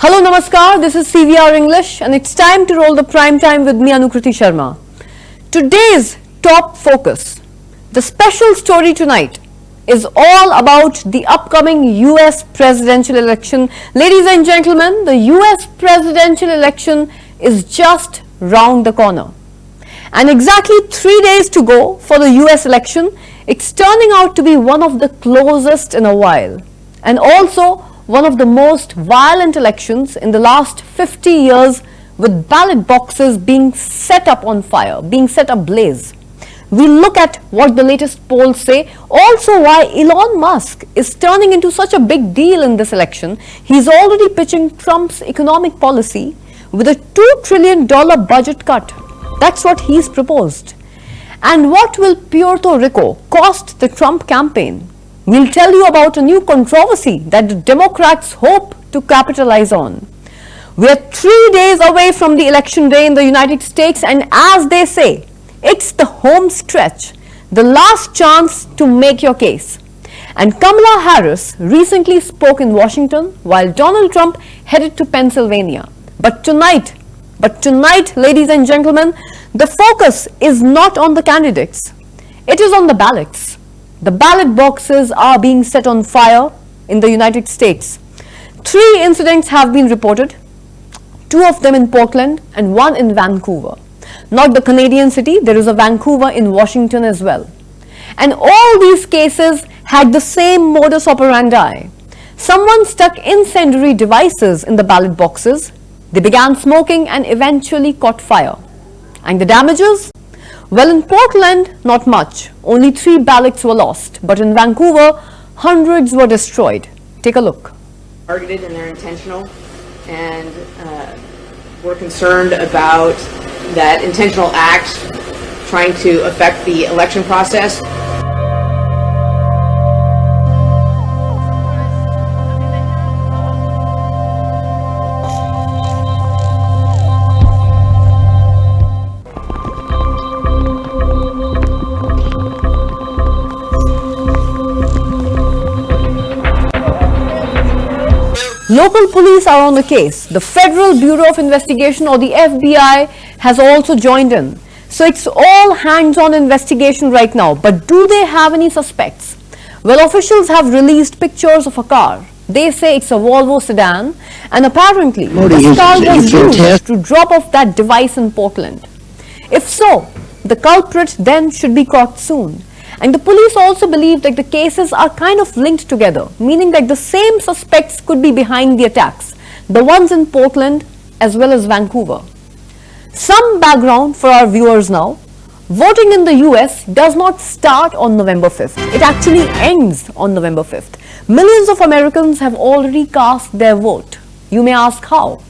Hello, Namaskar. This is CVR English and it's time to roll the prime time with me, Anukriti Sharma. Today's top focus, the special story tonight, is all about the upcoming US presidential election. Ladies and gentlemen, the US presidential election is just round the corner. And exactly 3 days to go for the US election, it's turning out to be one of the closest in a while. And also one of the most violent elections in the last 50 years, with ballot boxes being set up on fire, being set ablaze. We'll look at what the latest polls say, also why Elon Musk is turning into such a big deal in this election. He's already pitching Trump's economic policy with a $2 trillion budget cut. That's what he's proposed. And what will Puerto Rico cost the Trump campaign? We'll tell you about a new controversy that the Democrats hope to capitalize on. We're 3 days away from the election day in the United States, and as they say, it's the home stretch, the last chance to make your case. And Kamala Harris recently spoke in Washington while Donald Trump headed to Pennsylvania. But tonight, ladies and gentlemen, the focus is not on the candidates. It is on the ballots. The ballot boxes are being set on fire in the United States. 3 incidents have been reported, 2 of them in Portland and 1 in Vancouver. Not the Canadian city, there is a Vancouver in Washington as well. And all these cases had the same modus operandi. Someone stuck incendiary devices in the ballot boxes. They began smoking and eventually caught fire. And the damages? Well, in Portland, not much. Only 3 ballots were lost. But in Vancouver, hundreds were destroyed. Take a look. Targeted and they're intentional. And we're concerned about that intentional act trying to affect the election process. Local police are on the case. The Federal Bureau of Investigation, or the FBI, has also joined in. So it's all hands-on investigation right now. But do they have any suspects? Well, officials have released pictures of a car. They say it's a Volvo sedan, and apparently this car was used to drop off that device in Portland. If so, the culprit then should be caught soon. And the police also believe that the cases are kind of linked together, meaning that the same suspects could be behind the attacks, the ones in Portland as well as Vancouver. Some background for our viewers now. Voting in the US does not start on November 5th. It actually ends on November 5th. Millions of Americans have already cast their vote. You may ask how?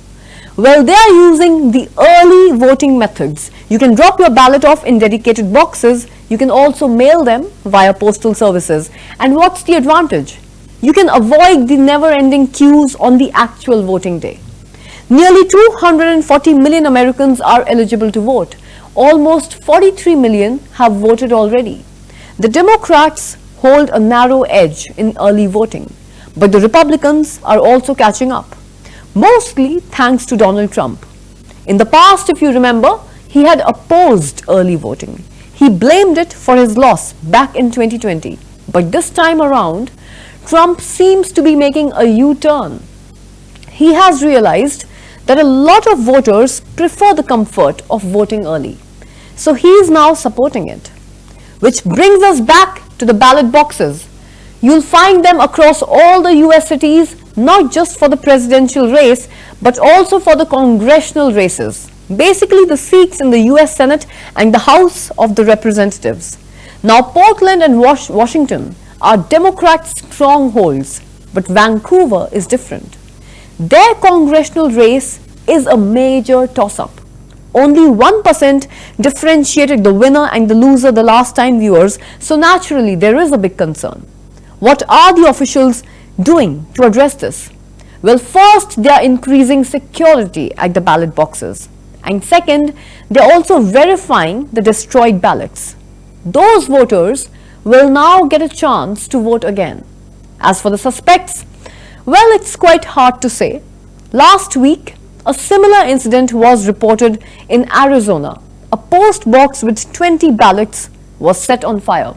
Well, they are using the early voting methods. You can drop your ballot off in dedicated boxes. You can also mail them via postal services. And what's the advantage? You can avoid the never-ending queues on the actual voting day. Nearly 240 million Americans are eligible to vote. Almost 43 million have voted already. The Democrats hold a narrow edge in early voting, but the Republicans are also catching up, mostly thanks to Donald Trump. In the past, if you remember, he had opposed early voting. He blamed it for his loss back in 2020. But this time around, Trump seems to be making a U-turn. He has realized that a lot of voters prefer the comfort of voting early. So he is now supporting it. Which brings us back to the ballot boxes. You'll find them across all the US cities, not just for the presidential race, but also for the congressional races. Basically the seats in the US Senate and the House of the Representatives. Now Portland and Washington are Democrat strongholds, but Vancouver is different. Their congressional race is a major toss-up. Only 1% differentiated the winner and the loser the last time, viewers, so naturally there is a big concern. What are the officials doing to address this? Well, first, they are increasing security at the ballot boxes. And second, they are also verifying the destroyed ballots. Those voters will now get a chance to vote again. As for the suspects, well, it's quite hard to say. Last week, a similar incident was reported in Arizona. A post box with 20 ballots was set on fire.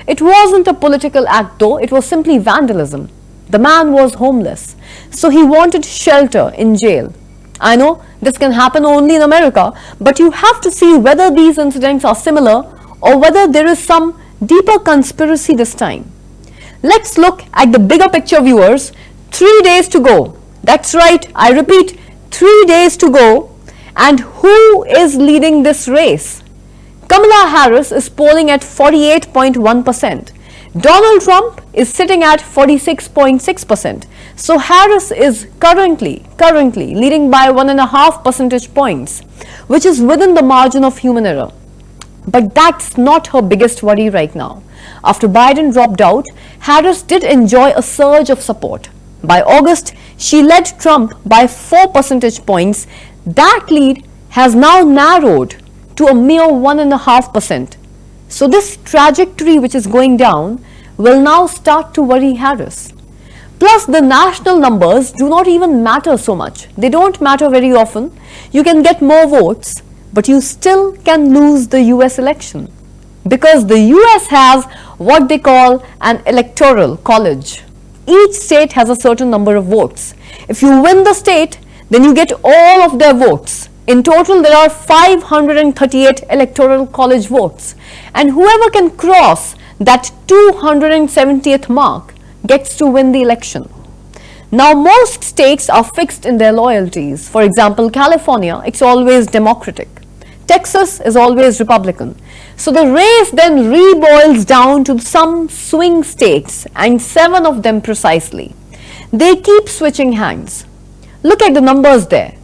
It wasn't a political act though, it was simply vandalism. The man was homeless, so he wanted shelter in jail. I know this can happen only in America, but you have to see whether these incidents are similar or whether there is some deeper conspiracy this time. Let's look at the bigger picture, viewers. 3 days to go. That's right, I repeat, 3 days to go. And who is leading this race? Kamala Harris is polling at 48.1%. Donald Trump is sitting at 46.6%. So Harris is currently leading by 1.5 percentage points, which is within the margin of human error. But that's not her biggest worry right now. After Biden dropped out, Harris did enjoy a surge of support. By August, she led Trump by 4 percentage points. That lead has now narrowed to a mere 1.5%. So this trajectory which is going down will now start to worry Harris. Plus, the national numbers do not even matter so much. They don't matter very often. You can get more votes, but you still can lose the US election. Because the US has what they call an electoral college. Each state has a certain number of votes. If you win the state, then you get all of their votes. In total, there are 538 electoral college votes. And whoever can cross that 270th mark gets to win the election. Now, most states are fixed in their loyalties. For example, California, it's always Democratic. Texas is always Republican. So the race then reboils down to some swing states, and 7 of them precisely. They keep switching hands. Look at the numbers there.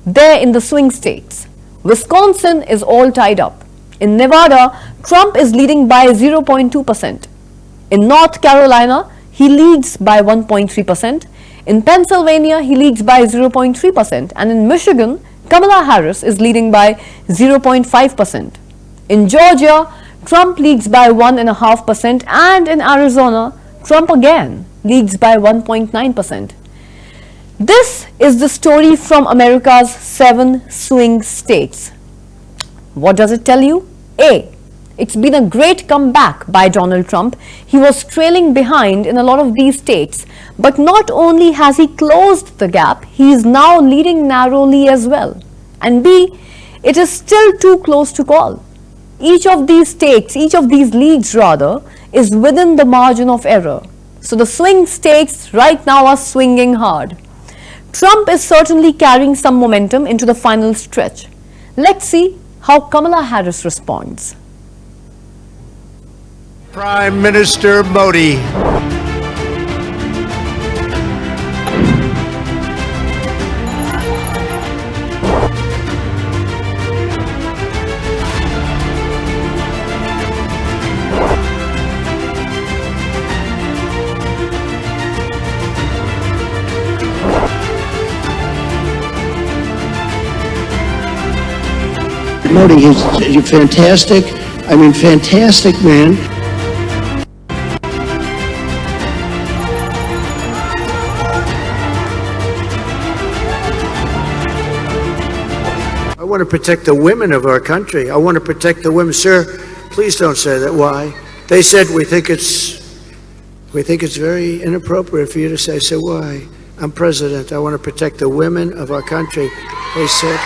There in the swing states. Wisconsin is all tied up. In Nevada, Trump is leading by 0.2%. In North Carolina, he leads by 1.3%. In Pennsylvania, he leads by 0.3%. And in Michigan, Kamala Harris is leading by 0.5%. In Georgia, Trump leads by 1.5%. And in Arizona, Trump again leads by 1.9%. This is the story from America's 7 swing states. What does it tell you? A. It's been a great comeback by Donald Trump. He was trailing behind in a lot of these states. But not only has he closed the gap, he is now leading narrowly as well. And B. It is still too close to call. Each of these states, each of these leads rather, is within the margin of error. So the swing states right now are swinging hard. Trump is certainly carrying some momentum into the final stretch. Let's see how Kamala Harris responds. Prime Minister Modi. Modi, he's fantastic. I mean, fantastic man. I want to protect the women of our country. I want to protect the women. Sir, please don't say that. Why? They said we think it's very inappropriate for you to say. So why? I'm president. I want to protect the women of our country. They said.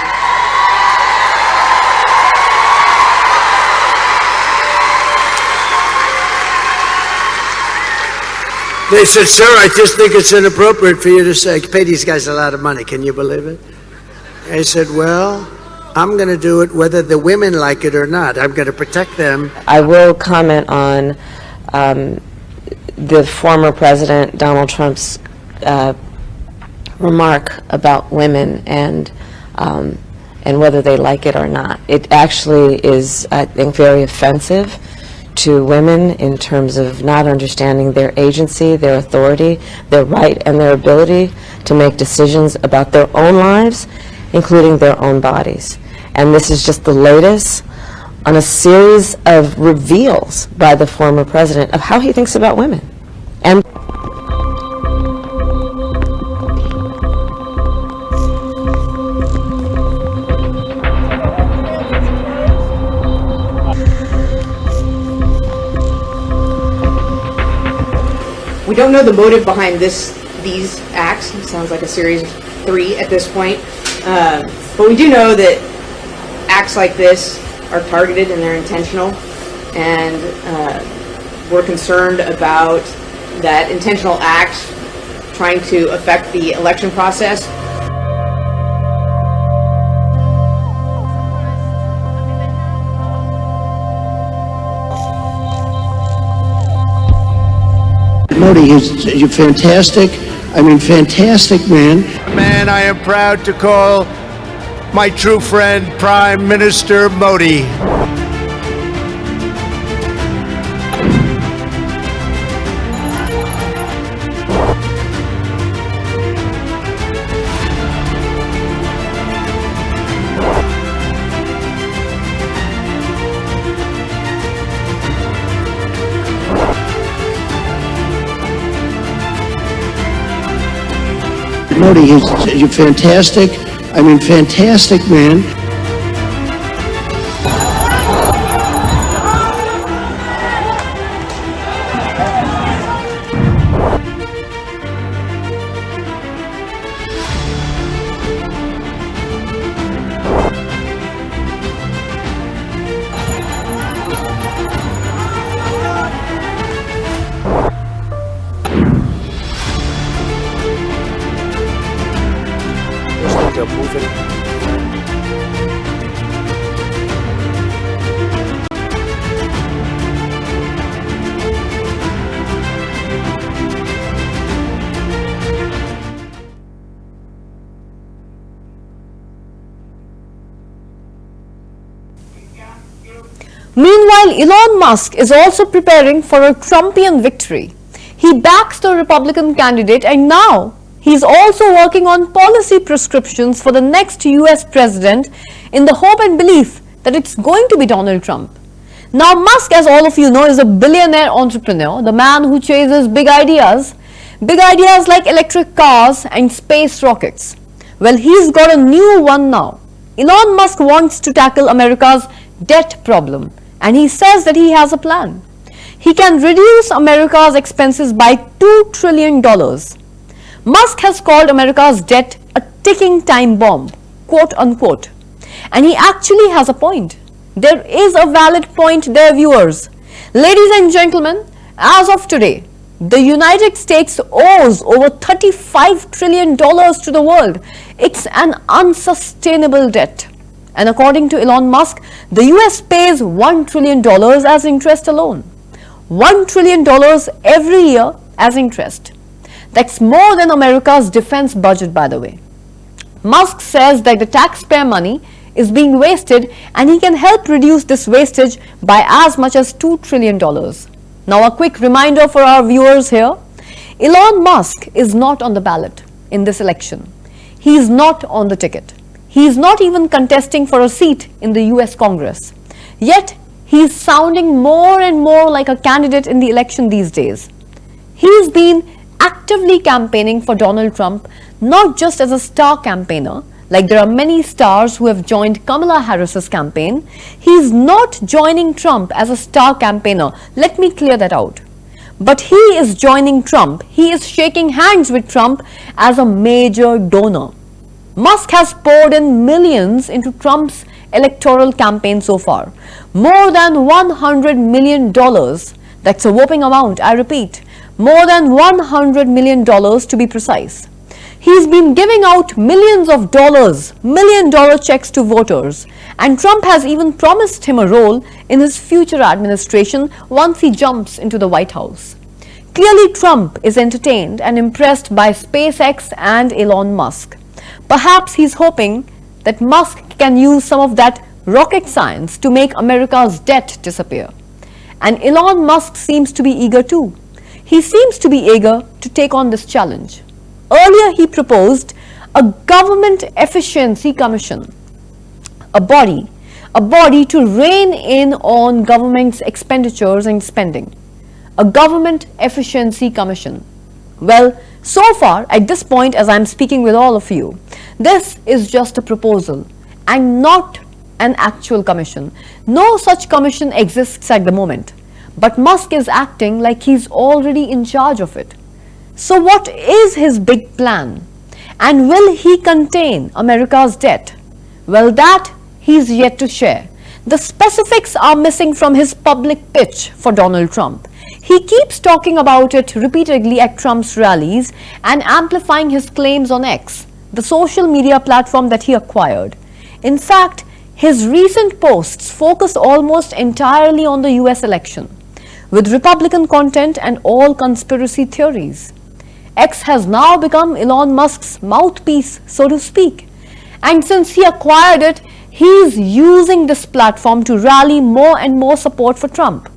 They said, sir, I just think it's inappropriate for you to say, pay these guys a lot of money. Can you believe it? I said, well, I'm going to do it whether the women like it or not. I'm going to protect them. I will comment on the former president, Donald Trump's remark about women and whether they like it or not. It actually is, I think, very offensive to women in terms of not understanding their agency, their authority, their right, and their ability to make decisions about their own lives, including their own bodies. And this is just the latest on a series of reveals by the former president of how he thinks about women. And don't know the motive behind these acts. It sounds like a series of 3 at this point. But we do know that acts like this are targeted and they're intentional, and we're concerned about that intentional act trying to affect the election process. Modi is a fantastic, fantastic man. Man, I am proud to call my true friend, Prime Minister Modi. Modi is a fantastic, fantastic man. They're moving. Meanwhile, Elon Musk is also preparing for a Trumpian victory. He backs the Republican candidate, and now he's also working on policy prescriptions for the next US president in the hope and belief that it's going to be Donald Trump. Now, Musk, as all of you know, is a billionaire entrepreneur, the man who chases big ideas like electric cars and space rockets. Well, he's got a new one now. Elon Musk wants to tackle America's debt problem, and he says that he has a plan. He can reduce America's expenses by $2 trillion. Musk has called America's debt a ticking time bomb, quote unquote. And he actually has a point. There is a valid point there, viewers. Ladies and gentlemen, as of today, the United States owes over $35 trillion to the world. It's an unsustainable debt. And according to Elon Musk, the US pays $1 trillion as interest alone. $1 trillion every year as interest. That's more than America's defense budget, by the way. Musk says that the taxpayer money is being wasted, and he can help reduce this wastage by as much as $2 trillion. Now, a quick reminder for our viewers here. Elon Musk is not on the ballot in this election. He is not on the ticket. He is not even contesting for a seat in the US Congress. Yet, he is sounding more and more like a candidate in the election these days. He's been actively campaigning for Donald Trump, not just as a star campaigner, like there are many stars who have joined Kamala Harris's campaign. He's not joining Trump as a star campaigner. Let me clear that out. But he is joining Trump. He is shaking hands with Trump as a major donor. Musk has poured in millions into Trump's electoral campaign so far. More than $100 million. That's a whopping amount, I repeat. More than $100 million to be precise. He's been giving out millions of dollars, million-dollar checks to voters. And Trump has even promised him a role in his future administration once he jumps into the White House. Clearly, Trump is entertained and impressed by SpaceX and Elon Musk. Perhaps he's hoping that Musk can use some of that rocket science to make America's debt disappear. And Elon Musk seems to be eager too. He seems to be eager to take on this challenge. Earlier, he proposed a government efficiency commission, a body to rein in on government's expenditures and spending. A government efficiency commission. Well, so far, at this point, as I'm speaking with all of you, this is just a proposal and not an actual commission. No such commission exists at the moment. But Musk is acting like he's already in charge of it. So what is his big plan? And will he contain America's debt? Well, that he's yet to share. The specifics are missing from his public pitch for Donald Trump. He keeps talking about it repeatedly at Trump's rallies and amplifying his claims on X, the social media platform that he acquired. In fact, his recent posts focus almost entirely on the US election, with Republican content and all conspiracy theories. X has now become Elon Musk's mouthpiece, so to speak. And since he acquired it, he is using this platform to rally more and more support for Trump.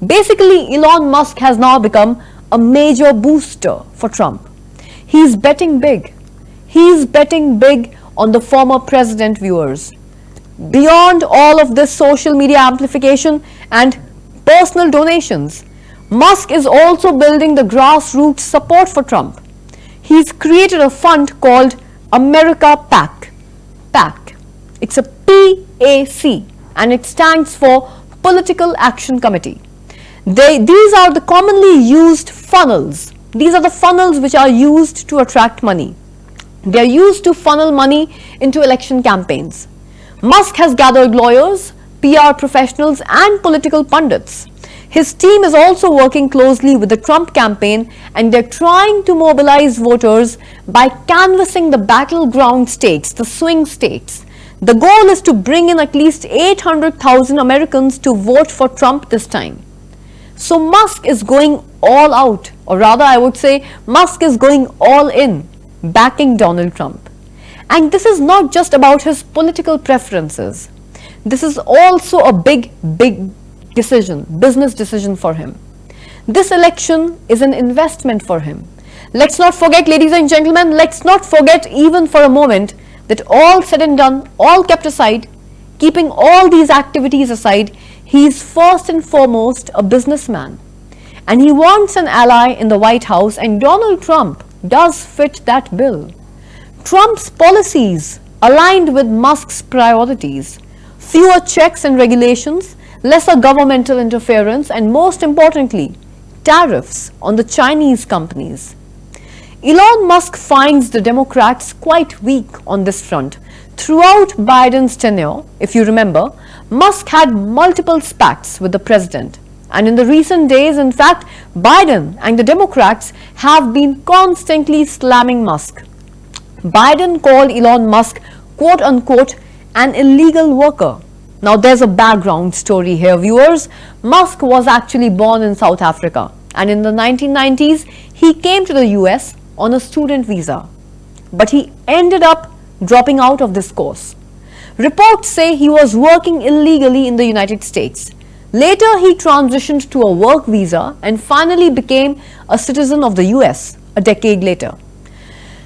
Basically, Elon Musk has now become a major booster for Trump. He's betting big. He's betting big on the former president, viewers. Beyond all of this social media amplification and personal donations, Musk is also building the grassroots support for Trump. He's created a fund called America PAC. PAC. It's a PAC and it stands for Political Action Committee. These are the commonly used funnels. These are the funnels which are used to attract money. They are used to funnel money into election campaigns. Musk has gathered lawyers, PR professionals and political pundits. His team is also working closely with the Trump campaign and they're trying to mobilize voters by canvassing the battleground states, the swing states. The goal is to bring in at least 800,000 Americans to vote for Trump this time. So Musk is going all out, or rather I would say Musk is going all in, backing Donald Trump. And this is not just about his political preferences. This is also a big decision, business decision for him. This election is an investment for him. Let's not forget, ladies and gentlemen, let's not forget even for a moment that all said and done, all kept aside, keeping all these activities aside, he is first and foremost a businessman. And he wants an ally in the White House, and Donald Trump does fit that bill. Trump's policies aligned with Musk's priorities: fewer checks and regulations, lesser governmental interference, and most importantly, tariffs on the Chinese companies. Elon Musk finds the Democrats quite weak on this front. Throughout Biden's tenure, if you remember, Musk had multiple spats with the president. And in the recent days, in fact, Biden and the Democrats have been constantly slamming Musk. Biden called Elon Musk, quote unquote, an illegal worker. Now there's a background story here, viewers. Musk was actually born in South Africa, and in the 1990s, he came to the US on a student visa. But he ended up dropping out of this course. Reports say he was working illegally in the United States. Later, he transitioned to a work visa and finally became a citizen of the US a decade later.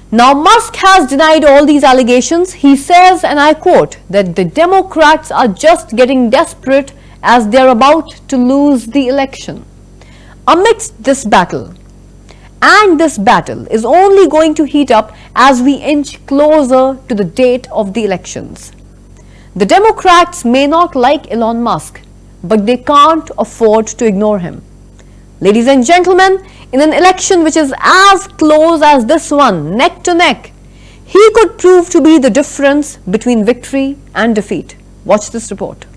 Now, Musk has denied all these allegations. He says, and I quote, that the Democrats are just getting desperate as they're about to lose the election. Amidst this battle, and this battle is only going to heat up as we inch closer to the date of the elections. The Democrats may not like Elon Musk, but they can't afford to ignore him. Ladies and gentlemen, in an election which is as close as this one, neck to neck, he could prove to be the difference between victory and defeat. Watch this report.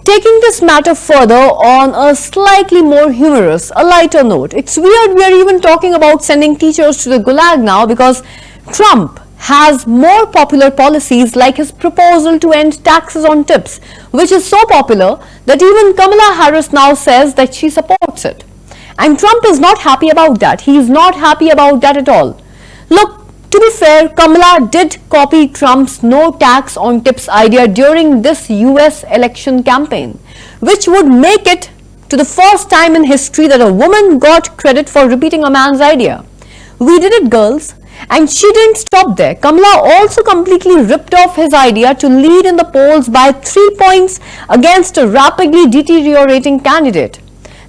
Taking this matter further on a slightly more humorous, a lighter note, it's weird we are even talking about sending teachers to the gulag now because Trump has more popular policies like his proposal to end taxes on tips, which is so popular that even Kamala Harris now says that she supports it. And Trump is not happy about that. He is not happy about that at all. Look, to be fair, Kamala did copy Trump's no tax on tips idea during this US election campaign, which would make it to the first time in history that a woman got credit for repeating a man's idea. We did it, girls. And she didn't stop there. Kamala also completely ripped off his idea to lead in the polls by 3 points against a rapidly deteriorating candidate.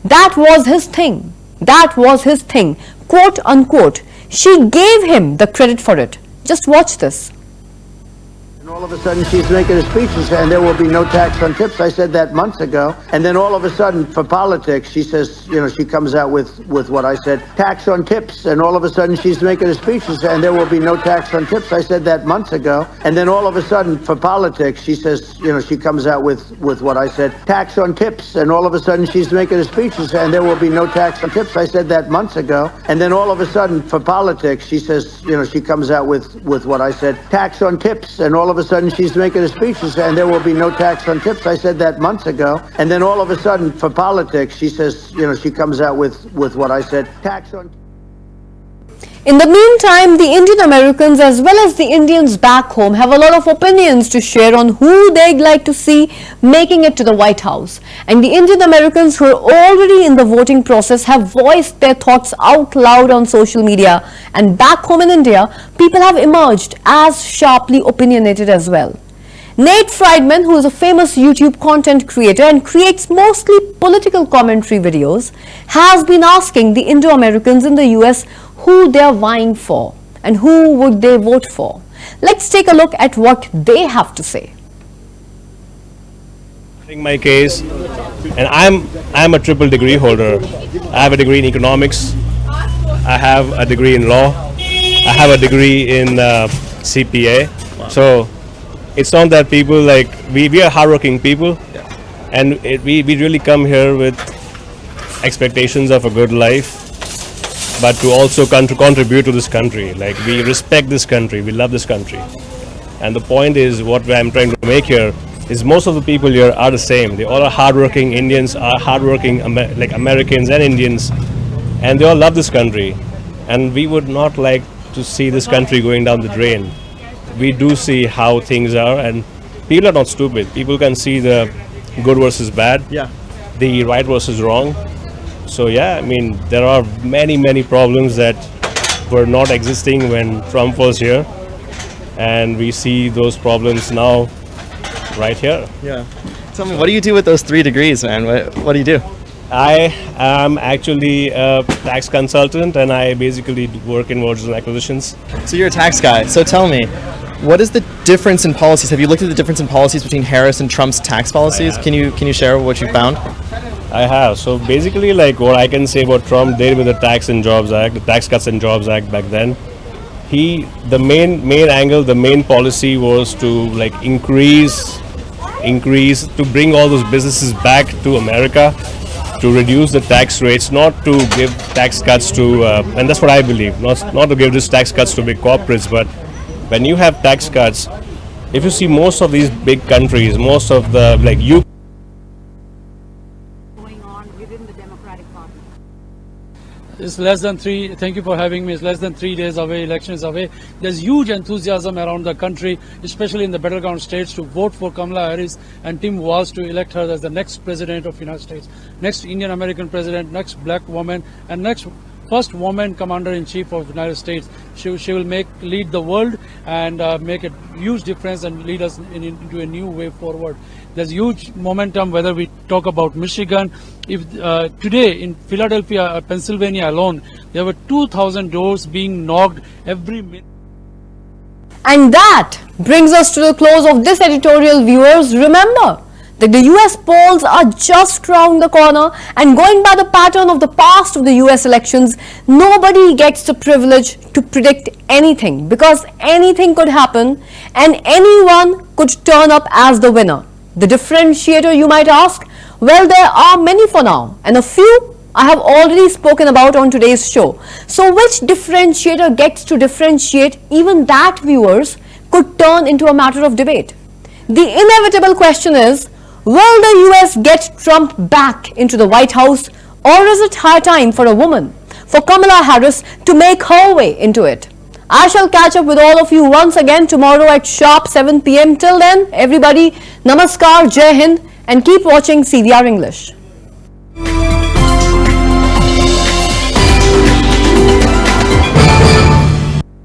That was his thing. That was his thing. Quote unquote. She gave him the credit for it. Just watch this. And all of a sudden she's making a speech and saying there will be no tax on tips. I said that months ago. And then all of a sudden for politics, she says, she comes out with what I said, tax on tips. And all of a sudden she's making a speech and saying there will be no tax on tips. I said that months ago. And then all of a sudden for politics, she says, she comes out with what I said, tax on tips. And all of a sudden she's making a speech and saying there will be no tax on tips. I said that months ago. And then all of a sudden for politics, she says, she comes out with what I said, tax on tips. And all of a sudden she's making a speech and saying there will be no tax on tips. I said that months ago. And then all of a sudden for politics, she says, she comes out with what I said, tax on. In the meantime, the Indian Americans as well as the Indians back home have a lot of opinions to share on who they'd like to see making it to the White House. And the Indian Americans who are already in the voting process have voiced their thoughts out loud on social media. And back home in India, people have emerged as sharply opinionated as well. Nate Friedman, who is a famous YouTube content creator and creates mostly political commentary videos, has been asking the Indo-Americans in the US who they are vying for and who would they vote for. Let's take a look at what they have to say. My case, and I'm a triple degree holder. I have a degree in economics, I have a degree in law, I have a degree in CPA. So it's not that people like we are hardworking people, and we really come here with expectations of a good life, but to also contribute to this country. Like, we respect this country, we love this country. And the point is, what I'm trying to make here is most of the people here are the same. They all are hardworking Indians, are hardworking like Americans and Indians, and they all love this country. And we would not like to see this country going down the drain. We do see how things are, and people are not stupid. People can see the good versus bad, the right versus wrong. So yeah, I mean, there are many problems that were not existing when Trump was here, and we see those problems now right here. Yeah. Tell me, what do you do with those 3 degrees, man? What do you do? I am actually a tax consultant, and I basically work in mergers and acquisitions. So you're a tax guy. So tell me, what is the difference in policies? Have you looked at the difference in policies between Harris and Trump's tax policies? Can you share what you found? I have. So basically, like, what I can say what Trump did with the Tax and Jobs Act, the Tax Cuts and Jobs Act back then, the main angle, the main policy was to like increase, to bring all those businesses back to America, to reduce the tax rates, not to give tax cuts to, and that's what I believe, not to give these tax cuts to big corporates, but when you have tax cuts, if you see most of these big countries, most of the, like, going on within the Democratic Party. It's less than 3, thank you for having me, it's less than 3 days away, election is away. There's huge enthusiasm around the country, especially in the battleground states, to vote for Kamala Harris and Tim Walz to elect her as the next president of the United States, next Indian American president, next black woman, and next first woman commander-in-chief of the United States. She will lead the world and make a huge difference and lead us into a new way forward. There's huge momentum, whether we talk about Michigan. If today in Philadelphia, Pennsylvania alone, there were 2,000 doors being knocked every minute. And that brings us to the close of this editorial, viewers. Remember that the US polls are just round the corner, and going by the pattern of the past of the US elections, nobody gets the privilege to predict anything, because anything could happen and anyone could turn up as the winner. The differentiator, you might ask? Well, there are many for now, and a few I have already spoken about on today's show. So which differentiator gets to differentiate, even that, viewers, could turn into a matter of debate. The inevitable question is, will the US get Trump back into the White House, or is it high time for a woman, for Kamala Harris, to make her way into it? I shall catch up with all of you once again tomorrow at sharp 7 p.m. Till then, everybody, namaskar, jai hind, and keep watching CVR English.